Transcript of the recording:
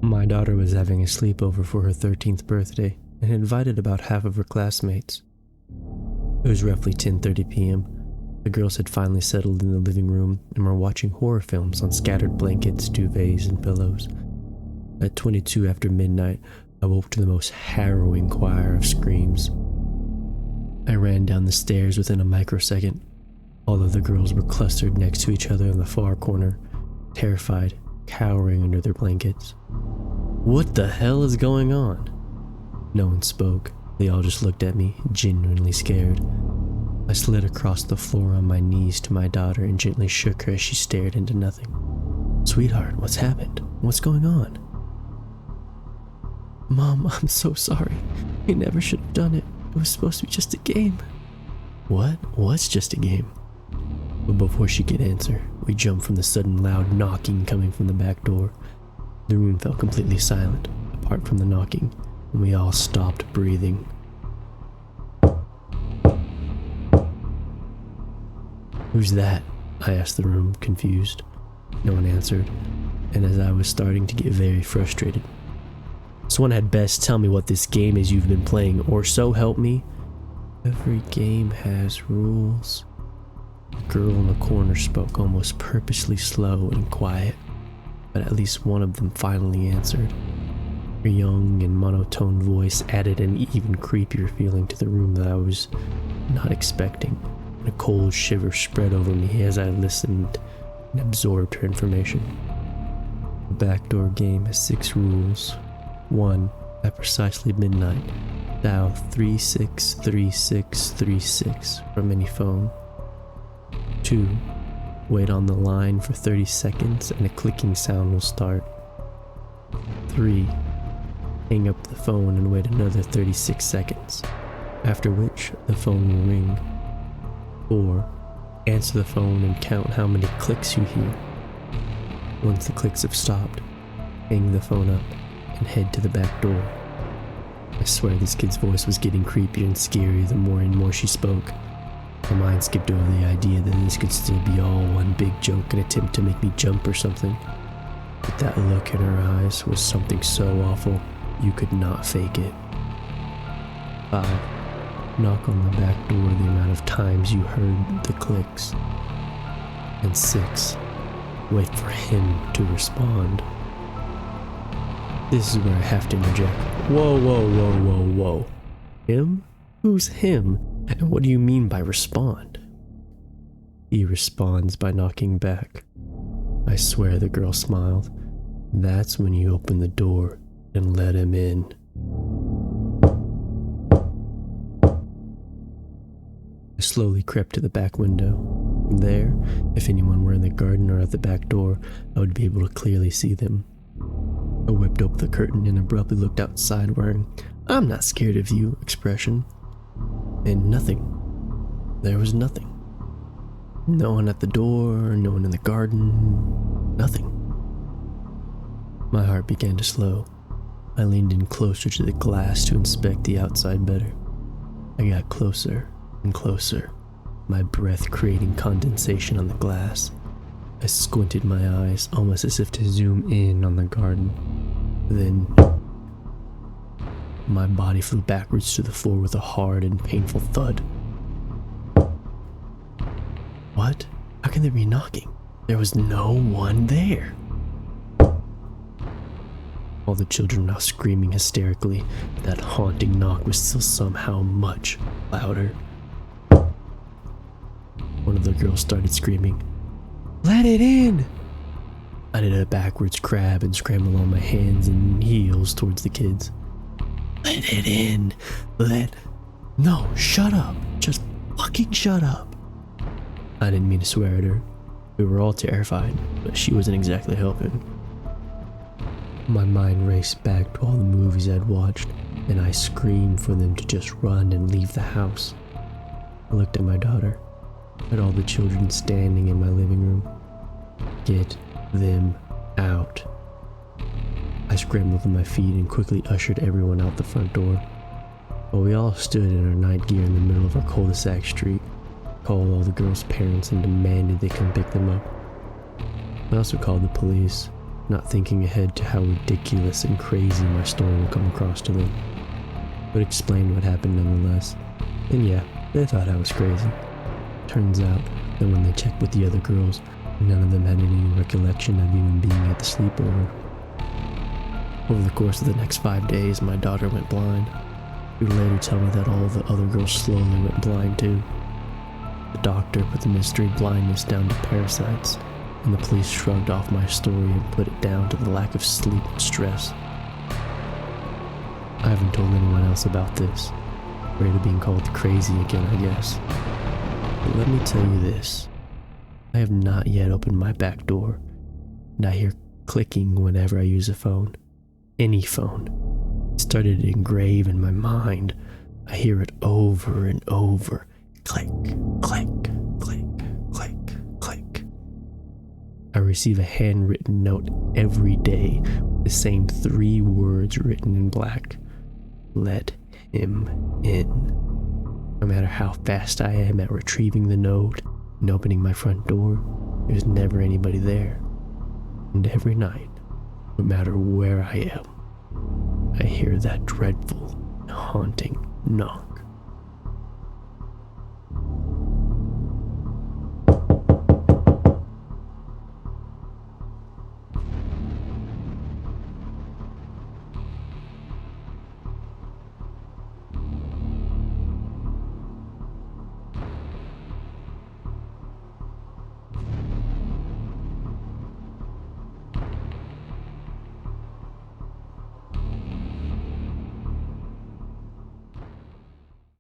My daughter was having a sleepover for her 13th birthday and had invited about half of her classmates. It was roughly 10:30 p.m. The girls had finally settled in the living room and were watching horror films on scattered blankets, duvets, and pillows. At 22 after midnight, I woke to the most harrowing choir of screams. I ran down the stairs within a microsecond. All of the girls were clustered next to each other in the far corner, terrified, cowering under their blankets. What the hell is going on? No one spoke. They all just looked at me, genuinely scared. I slid across the floor on my knees to my daughter and gently shook her as she stared into nothing. Sweetheart, what's happened? What's going on? Mom, I'm so sorry. We never should have done it. It was supposed to be just a game. What? What's just a game? But before she could answer, we jumped from the sudden loud knocking coming from the back door. The room fell completely silent, apart from the knocking, and we all stopped breathing. Who's that? I asked the room, confused. No one answered, and as I was starting to get very frustrated, someone had best tell me what this game is you've been playing, or so help me. Every game has rules. The girl in the corner spoke almost purposely slow and quiet, but at least one of them finally answered. Her young and monotone voice added an even creepier feeling to the room that I was not expecting, and a cold shiver spread over me as I listened and absorbed her information. The backdoor game has 6 rules. 1. At precisely midnight, dial 363636 from any phone. 2. Wait on the line for 30 seconds and a clicking sound will start. 3. Hang up the phone and wait another 36 seconds, after which the phone will ring. 4. Answer the phone and count how many clicks you hear. Once the clicks have stopped, hang the phone up and head to the back door. I swear this kid's voice was getting creepier and scarier the more and more she spoke. My mind skipped over the idea that this could still be all one big joke and attempt to make me jump or something. But that look in her eyes was something so awful, you could not fake it. 5. Knock on the back door the amount of times you heard the clicks. And 6. Wait for him to respond. This is where I have to interject. Whoa. Him? Who's him? And what do you mean by respond? He responds by knocking back. I swear the girl smiled. That's when you open the door and let him in. I slowly crept to the back window. From there, if anyone were in the garden or at the back door, I would be able to clearly see them. I whipped open the curtain and abruptly looked outside wearing "I'm not scared of you" expression. And nothing. There was nothing. No one at the door, no one in the garden, nothing. My heart began to slow. I leaned in closer to the glass to inspect the outside better. I got closer and closer, my breath creating condensation on the glass. I squinted my eyes, almost as if to zoom in on the garden. Then my body flew backwards to the floor with a hard and painful thud. What? How can there be knocking? There was no one there. All the children were now screaming hysterically, but that haunting knock was still somehow much louder. One of the girls started screaming, "Let it in!" I did a backwards crab and scrambled on my hands and heels towards the kids. "Let it in! No, shut up! Just fucking shut up!" I didn't mean to swear at her. We were all terrified, but she wasn't exactly helping. My mind raced back to all the movies I'd watched, and I screamed for them to just run and leave the house. I looked at my daughter, at all the children standing in my living room. Get them out. I scrambled to my feet and quickly ushered everyone out the front door. While we all stood in our night gear in the middle of our cul-de-sac street, called all the girls' parents and demanded they come pick them up. I also called the police. not thinking ahead to how ridiculous and crazy my story will come across to them, but explained what happened nonetheless. And yeah, they thought I was crazy. Turns out that when they checked with the other girls, none of them had any recollection of even being at the sleepover. Over the course of the next 5 days, my daughter went blind. She would later tell me that all the other girls slowly went blind too. The doctor put the mystery blindness down to parasites, and the police shrugged off my story and put it down to the lack of sleep and stress. I haven't told anyone else about this, afraid of being called crazy again, I guess. But let me tell you this, I have not yet opened my back door, and I hear clicking whenever I use a phone. Any phone. It started to engrave in my mind. I hear it over and over. Click, click, click, click, click. I receive a handwritten note every day with the same 3 words written in black. Let him in. No matter how fast I am at retrieving the note and opening my front door, there's never anybody there. And every night, no matter where I am, I hear that dreadful, haunting knock.